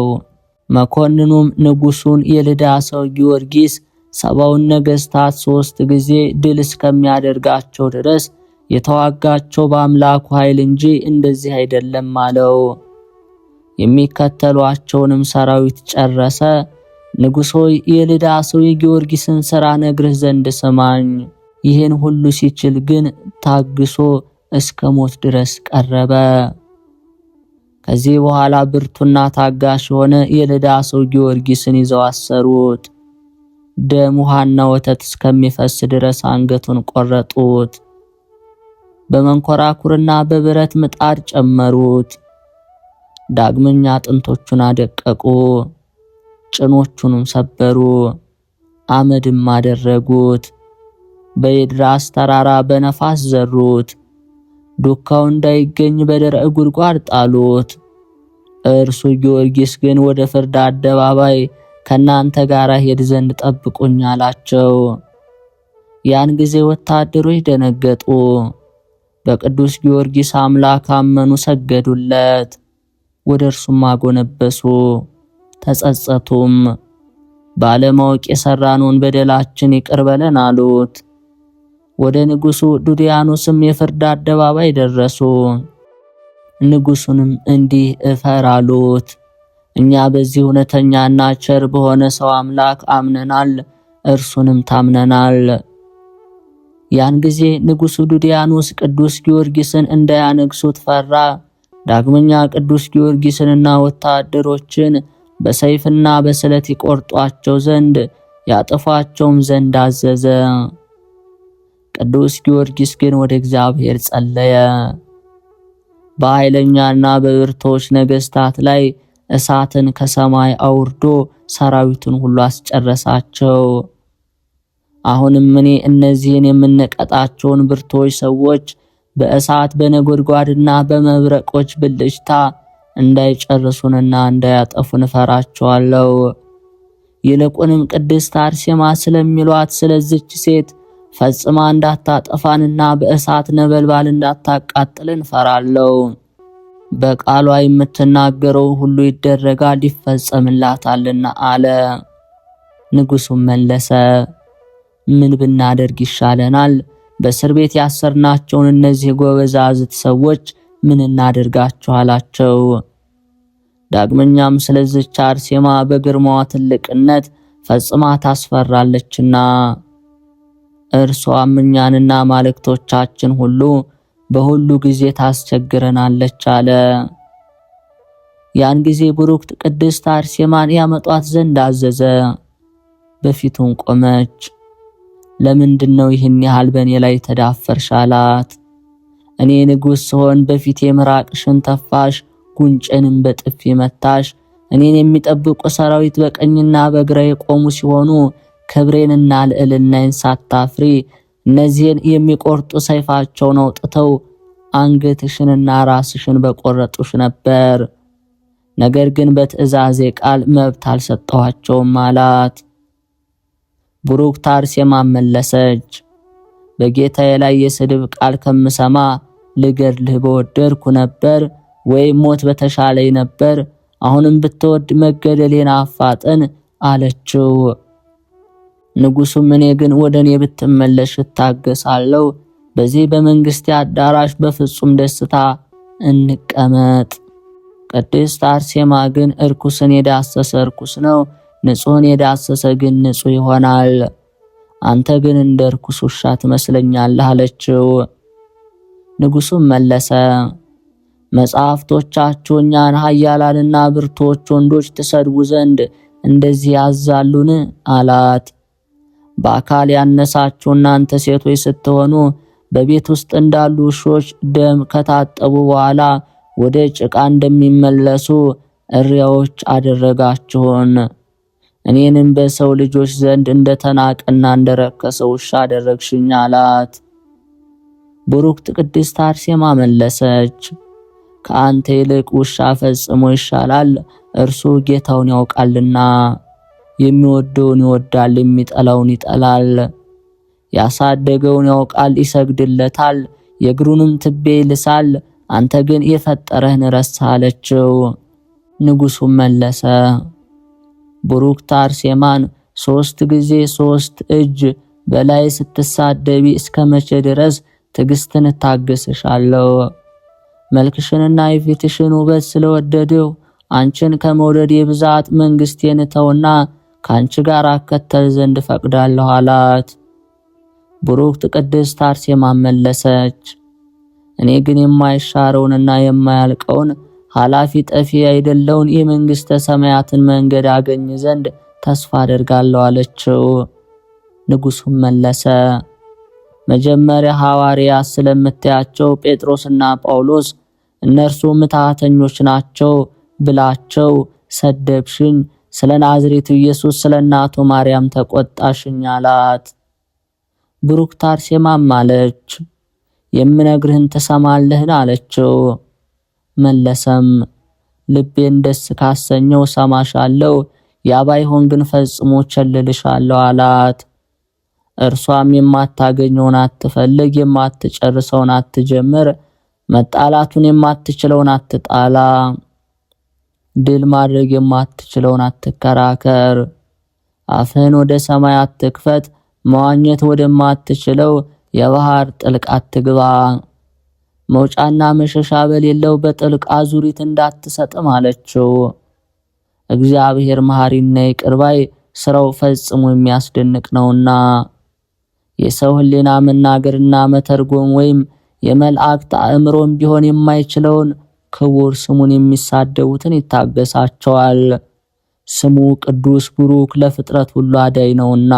መኮንኑም ንጉሡን የልዳ ሰው ጊዮርጊስ 70ውን ነገሥታት 3 ጊዜ ድል እስከሚያደርጋቸው ድረስ የተዋጋቸው በአምላኩ ኃይል እንጂ እንደዚህ አይደለም አለው። የሚከተሏቸውንም ሰራዊት ጨረሰ። ንጉሥ ሆይ የልዳ ሰው የጊዮርጊስን ሥራ ነግርህ ዘንድ ስማኝ። ይህን ሁሉ ሲችል ግን ታግሶ እስከ ሞት ድረስ ቀረበ። ከዚህ በኋላ ብርቱና ታጋሽ የሆነ የልዳ ሰው ጊዮርጊስን ይዘው አሰሩት። ደም ውሃና ወተት እስከሚፈስ ድረስ አንገቱን ቆረጡት። በመንኮራኩርና በብረት ምጣድ ጨመሩት። ዳግመኛ አጥንቶቹን አደቀቁ፣ ጭኖቹንም ሰበሩ፣ አመድም አደረጉት። በየድራስ ተራራ በነፋስ ዘሩት። ዱካው እንዳይገኝ በደረቅ ጉድጓድ ጣሉት። እርሱ ጊዮርጊስ ግን ወደ ፍርድ አደባባይ ከናንተ ጋር ሄድ ዘንድ ጠብቁኝ አላቸው። ያን ጊዜ ወታደሮች ደነገጡ፣ በቅዱስ ጊዮርጊስ አምላክ አመኑ፣ ሰገዱለት። ወደ እርሱም አጎነበሱ፣ ተጸጸቱም። ባለማወቅ የሰራነውን በደላችን ይቅር በለን አሉት። ወደ ንጉሡ ዱድያኖስም የፍርድ አደባባይ ደረሱ። ንጉሡንም እንዲህ እፈር አሉት። እኛ በዚህ እውነተኛና ቸር በሆነ ሰው አምላክ አምነናል፣ እርሱንም ታምነናል። ያን ጊዜ ንጉሡ ዱድያኖስ ቅዱስ ጊዮርጊስን እንዳያነግሱት ፈራ። ዳግመኛ ቅዱስ ጊዮርጊስንና ወታደሮችን በሰይፍና በስለት ይቆርጧቸው ዘንድ ያጠፏቸውም ዘንድ አዘዘ። ቅዱስ ጊዮርጊስ ግን ወደ እግዚአብሔር ጸለየ። በኃይለኛና በብርቶች ነገሥታት ላይ እሳትን ከሰማይ አውርዶ ሰራዊቱን ሁሉ አስጨረሳቸው። አሁንም እኔ እነዚህን የምንቀጣቸውን ብርቶች ሰዎች በእሳት በነጎድጓድና በመብረቆች ብልጭታ እንዳይጨርሱንና እንዳያጠፉን እፈራቸዋለሁ። ይልቁንም ቅድስት አርሴማ ስለሚሏት ስለዚች ሴት ፈጽማ እንዳታጠፋንና በእሳት ነበልባል እንዳታቃጥልን እፈራለሁ። በቃሏ የምትናገረው ሁሉ ይደረጋል ይፈጸምላታልና አለ። ንጉሡም መለሰ፣ ምን ብናደርግ ይሻለናል? በእስር ቤት ያሰርናቸውን እነዚህ ጎበዛዝት ሰዎች ምን እናደርጋቸው አላቸው። ዳግመኛም ስለዚች አርሴማ በግርማዋ ትልቅነት ፈጽማ ታስፈራለችና እርሷም እኛንና አማልክቶቻችን ሁሉ በሁሉ ጊዜ ታስቸግረናለች አለ። ያን ጊዜ ብሩክት ቅድስት አርሴማን ያመጧት ዘንድ አዘዘ። በፊቱም ቆመች። ለምንድነው ይህን ያህል በእኔ ላይ ተዳፈርሽ አላት። እኔ ንጉሥ ስሆን በፊቴ ምራቅሽን ተፋሽ፣ ጉንጬንም በጥፊ መታሽ። እኔን የሚጠብቁ ሰራዊት በቀኝና በግራ የቆሙ ሲሆኑ ክብሬንና ልዕልናዬን ሳታፍሪ እነዚህን የሚቆርጡ ሰይፋቸውን አውጥተው አንገትሽንና ራስሽን በቆረጡሽ ነበር። ነገር ግን በትእዛዜ ቃል መብት አልሰጠኋቸውም አላት። ብሩክት አርሴማ መለሰች፣ በጌታዬ ላይ የስድብ ቃል ከምሰማ ልገድልህ በወደድኩ ነበር፣ ወይም ሞት በተሻለኝ ነበር። አሁንም ብትወድ መገደሌን አፋጥን አለችው። ንጉሡም እኔ ግን ወደ እኔ ብትመለሽ እታገሳለሁ፣ በዚህ በመንግስቴ አዳራሽ በፍጹም ደስታ እንቀመጥ። ቅድስት አርሴማ ግን እርኩስን የዳሰሰ እርኩስ ነው፣ ንጹሕን የዳሰሰ ግን ንጹሕ ይሆናል። አንተ ግን እንደ እርኩስ ውሻ ትመስለኛለህ አለችው። ንጉሡም መለሰ፣ መጻሕፍቶቻችሁ እኛን ኃያላንና ብርቱዎች ወንዶች ትሰድቡ ዘንድ እንደዚህ ያዛሉን አላት። በአካል ያነሳችሁ እናንተ ሴቶች ስትሆኑ በቤት ውስጥ እንዳሉ ውሾች ደም ከታጠቡ በኋላ ወደ ጭቃ እንደሚመለሱ እሪያዎች አደረጋችሁን። እኔንም በሰው ልጆች ዘንድ እንደተናቀና እንደረከሰ ውሻ አደረግሽኝ አላት። ብሩክት ቅድስት አርሴማ መለሰች፣ ከአንተ ይልቅ ውሻ ፈጽሞ ይሻላል፣ እርሱ ጌታውን ያውቃልና። የሚወደውን ይወዳል፣ የሚጠላውን ይጠላል። ያሳደገውን ያውቃል፣ ይሰግድለታል፣ የእግሩንም ትቢያ ይልሳል። አንተ ግን የፈጠረህን ረሳህ አለችው። ንጉሡም መለሰ፣ ብሩክት አርሴማን 3 ጊዜ 3 እጅ በላይ ስትሳደቢ እስከ መቼ ድረስ ትዕግስትን እታገስሻለሁ? መልክሽንና የፊትሽን ውበት ስለወደድው አንቺን ከመውደድ የብዛት መንግስቴን ተውና ካንቺ ጋር አከተል ዘንድ ፈቅዳለሁ አላት። ብሩክት ቅድስት አርሴማ መለሰች፣ እኔ ግን የማይሻረውንና የማያልቀውን ኃላፊ ጠፊ አይደለውን የመንግስተ ሰማያትን መንገድ አገኝ ዘንድ ተስፋ አደርጋለሁ አለችው። ንጉሡም መለሰ፣ መጀመሪያ ሐዋርያት ስለምታያቸው ጴጥሮስና ጳውሎስ እነርሱ ምትሃተኞች ናቸው ብላቸው ሰደብሽኝ፣ ስለ ናዝሬቱ ኢየሱስ ስለ እናቱ ማርያም ተቆጣሽኝ አላት። ብሩክት አርሴማም አለች፣ የምነግርህን ትሰማለህን አለችው። መለሰም፣ ልቤን ደስ ካሰኘው ሰማሻለሁ፣ ያ ባይሆን ግን ፈጽሞ ቸልልሻለሁ አላት። እርሷም የማታገኘውን አትፈልግ፣ የማትጨርሰውን አትጀምር፣ መጣላቱን የማትችለውን አትጣላ፣ ድል ማድረግ የማትችለውን አትከራከር፣ አፍህን ወደ ሰማይ አትክፈት፣ መዋኘት ወደማትችለው የባህር ጥልቅ አትግባ፣ መውጫና መሸሻ በሌለው በጥልቅ አዙሪት እንዳትሰጥም አለችው። እግዚአብሔር መሐሪና ይቅር ባይ ስራው ፈጽሞ የሚያስደንቅ ነውና የሰው ሕሊና መናገርና መተርጎም ወይም የመላእክት አእምሮም ቢሆን የማይችለውን ክቡር ስሙን የሚሳደቡትን ይታገሳቸዋል። ስሙ ቅዱስ ቡሩክ ለፍጥረት ሁሉ አዳይ ነውና።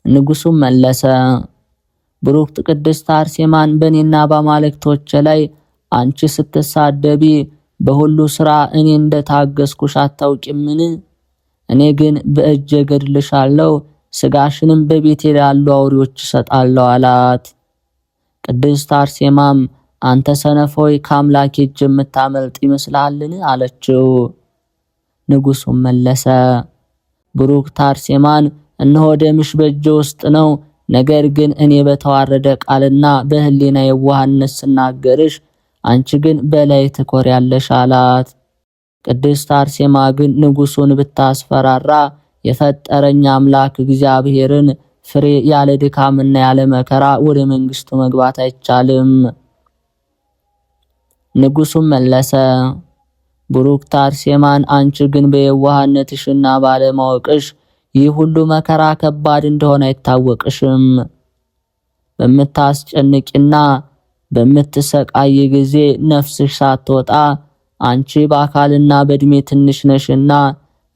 ንጉሡም መለሰ፣ ብሩክት ቅድስት አርሴማን በእኔና በአማልክቶቼ ላይ አንቺ ስትሳደቢ በሁሉ ሥራ እኔ እንደታገስኩሽ አታውቂምን? እኔ ግን በእጄ ገድልሻለሁ፣ ሥጋሽንም በቤቴ ላሉ አውሬዎች እሰጣለሁ አላት። ቅድስት አርሴማም አንተ ሰነፍ ሆይ ከአምላክ እጅ የምታመልጥ ይመስልሃልን? አለችው። ንጉሡም መለሰ፣ ብሩክት አርሴማን እነሆ ደምሽ በእጄ ውስጥ ነው። ነገር ግን እኔ በተዋረደ ቃልና በሕሊና የዋህነት ስናገርሽ፣ አንቺ ግን በላይ ትኮሪያለሽ አላት። ቅድስት አርሴማ ግን ንጉሡን ብታስፈራራ የፈጠረኝ አምላክ እግዚአብሔርን ፍሬ ያለ ድካምና ያለ መከራ ወደ መንግስቱ መግባት አይቻልም። ንጉሡም መለሰ፣ ብሩክት አርሴማን አንቺ ግን በየዋህነትሽና ባለማወቅሽ ይህ ሁሉ መከራ ከባድ እንደሆነ አይታወቅሽም። በምታስጨንቂና በምትሰቃይ ጊዜ ነፍስሽ ሳትወጣ አንቺ በአካልና በእድሜ ትንሽ ነሽና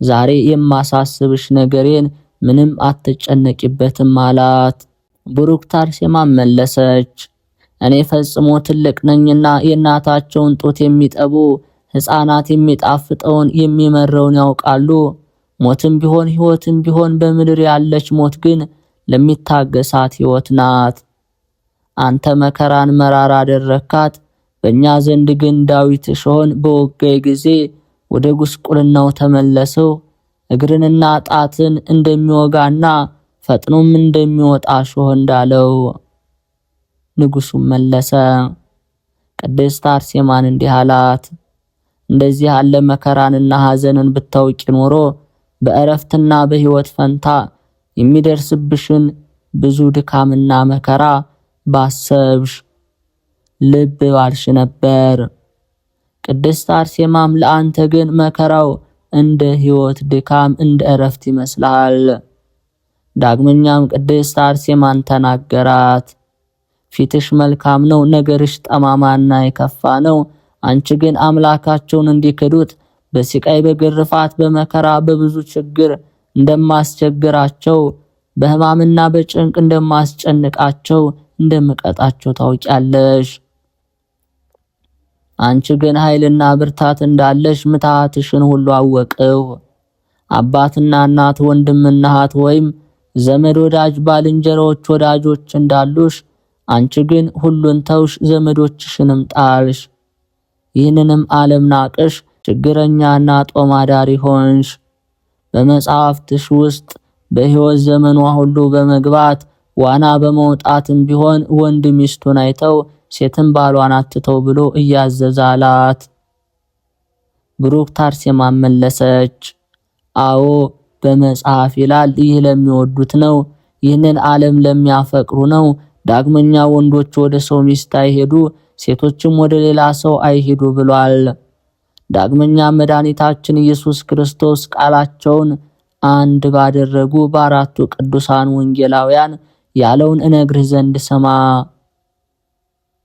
ዛሬ የማሳስብሽ ነገሬን ምንም አትጨነቂበትም አላት። ብሩክት አርሴማም መለሰች፣ እኔ ፈጽሞ ትልቅ ነኝና የእናታቸውን ጡት የሚጠቡ ሕፃናት የሚጣፍጠውን የሚመረውን ያውቃሉ። ሞትም ቢሆን ሕይወትም ቢሆን በምድር ያለች ሞት ግን ለሚታገሳት ሕይወት ናት። አንተ መከራን መራራ አደረካት። በእኛ ዘንድ ግን ዳዊት እሾህን በወጋይ ጊዜ ወደ ጉስቁልናው ተመለሰው፣ እግርንና ጣትን እንደሚወጋና ፈጥኖም እንደሚወጣ እሾህ እንዳለው። ንጉሡም መለሰ፣ ቅድስት አርሴማን እንዲህ አላት፣ እንደዚህ ያለ መከራንና ሐዘንን ብታውቂ ኖሮ በእረፍትና በሕይወት ፈንታ የሚደርስብሽን ብዙ ድካምና መከራ ባሰብሽ ልብ ባልሽ ነበር። ቅድስት አርሴማም ለአንተ ግን መከራው እንደ ሕይወት ድካም እንደ እረፍት ይመስላል። ዳግመኛም ቅድስት አርሴማን ተናገራት፣ ፊትሽ መልካም ነው፣ ነገርሽ ጠማማና የከፋ ነው። አንቺ ግን አምላካቸውን እንዲክዱት በስቃይ በግርፋት በመከራ በብዙ ችግር እንደማስቸግራቸው በሕማምና በጭንቅ እንደማስጨንቃቸው እንደምቀጣቸው ታውቂያለሽ። አንቺ ግን ኃይልና ብርታት እንዳለሽ ምትሃትሽን ሁሉ አወቅሁ። አባትና እናት ወንድምና እህት ወይም ዘመድ ወዳጅ ባልንጀሮች ወዳጆች እንዳሉሽ አንቺ ግን ሁሉን ተውሽ፣ ዘመዶችሽንም ጣልሽ። ይህንንም ዓለም ናቅሽ፣ ችግረኛና ጦማዳሪ ሆንሽ። በመጽሐፍትሽ ውስጥ በሕይወት ዘመኗ ሁሉ በመግባት ዋና በመውጣትም ቢሆን ወንድ ሚስቱን አይተው ሴትን ባሏን አትተው ብሎ እያዘዛላት። ብሩክት አርሴማ መለሰች፣ አዎ በመጽሐፍ ይላል፣ ይህ ለሚወዱት ነው፣ ይህንን ዓለም ለሚያፈቅሩ ነው። ዳግመኛ ወንዶች ወደ ሰው ሚስት አይሄዱ፣ ሴቶችም ወደ ሌላ ሰው አይሄዱ ብሏል። ዳግመኛ መድኃኒታችን ኢየሱስ ክርስቶስ ቃላቸውን አንድ ባደረጉ በአራቱ ቅዱሳን ወንጌላውያን ያለውን እነግርህ ዘንድ ስማ።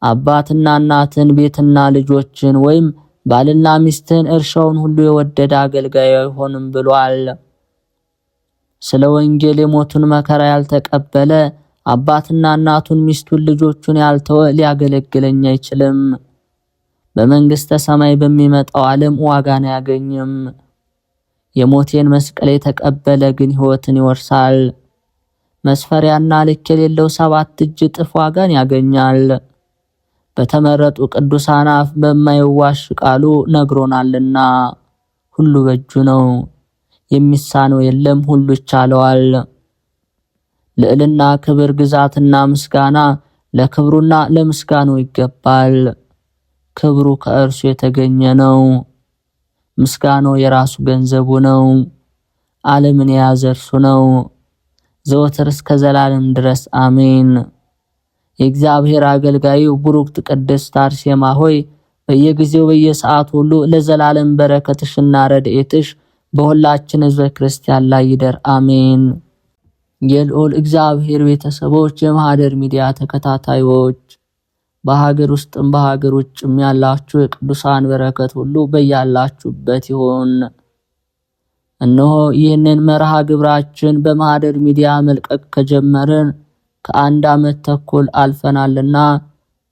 አባትና እናትን ቤትና ልጆችን ወይም ባልና ሚስትን እርሻውን ሁሉ የወደደ አገልጋዩ አይሆንም ብሏል። ስለ ወንጌል የሞቱን መከራ ያልተቀበለ አባትና እናቱን ሚስቱን ልጆቹን ያልተወ ሊያገለግለኝ አይችልም። በመንግስተ ሰማይ በሚመጣው ዓለም ዋጋን አያገኝም። የሞቴን መስቀል የተቀበለ ግን ሕይወትን ይወርሳል። መስፈሪያና ልክ የሌለው 7 እጅ እጥፍ ዋጋን ያገኛል። በተመረጡ ቅዱሳን አፍ በማይዋሽ ቃሉ ነግሮናልና ሁሉ በእጁ ነው፣ የሚሳነው የለም፣ ሁሉ ይቻለዋል። ልዕልና፣ ክብር፣ ግዛትና ምስጋና ለክብሩና ለምስጋናው ይገባል። ክብሩ ከእርሱ የተገኘ ነው፣ ምስጋናው የራሱ ገንዘቡ ነው። ዓለምን የያዘ እርሱ ነው፣ ዘወትር እስከ ዘላለም ድረስ አሜን። የእግዚአብሔር አገልጋዩ ብሩክት ቅድስት አርሴማ ሆይ በየጊዜው በየሰዓቱ ሁሉ ለዘላለም በረከትሽና ረድኤትሽ በሁላችን ሕዝበ ክርስቲያን ላይ ይደር አሜን። የልዑል እግዚአብሔር ቤተሰቦች፣ የማህደር ሚዲያ ተከታታዮች በሀገር ውስጥም በሀገር ውጭም ያላችሁ የቅዱሳን በረከት ሁሉ በያላችሁበት ይሁን። እነሆ ይህንን መርሃ ግብራችን በማህደር ሚዲያ መልቀቅ ከጀመርን ከ1 ዓመት ተኩል አልፈናልና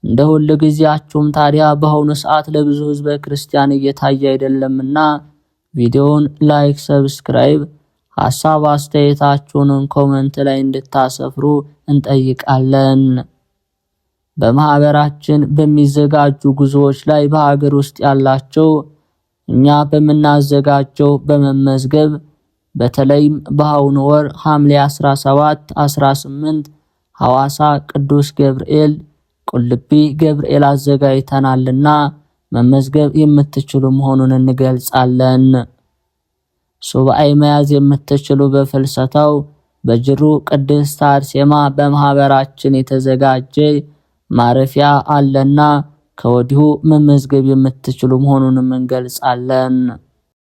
እንደ ሁሉ ጊዜያችሁም ታዲያ በአሁኑ ሰዓት ለብዙ ሕዝበ ክርስቲያን እየታየ አይደለምና ቪዲዮውን ላይክ፣ ሰብስክራይብ፣ ሐሳብ አስተያየታችሁን ኮሜንት ላይ እንድታሰፍሩ እንጠይቃለን። በማህበራችን በሚዘጋጁ ጉዞዎች ላይ በሀገር ውስጥ ያላቸው እኛ በምናዘጋጀው በመመዝገብ በተለይም በአሁኑ ወር ሐምሌ 17፣ 18 ሐዋሳ ቅዱስ ገብርኤል ቁልቢ ገብርኤል አዘጋጅተናልና መመዝገብ የምትችሉ መሆኑን እንገልጻለን። ሱባኤ መያዝ የምትችሉ በፍልሰታው በጅሩ ቅድስት አርሴማ በማህበራችን የተዘጋጀ ማረፊያ አለና ከወዲሁ መመዝገብ የምትችሉ መሆኑንም እንገልጻለን።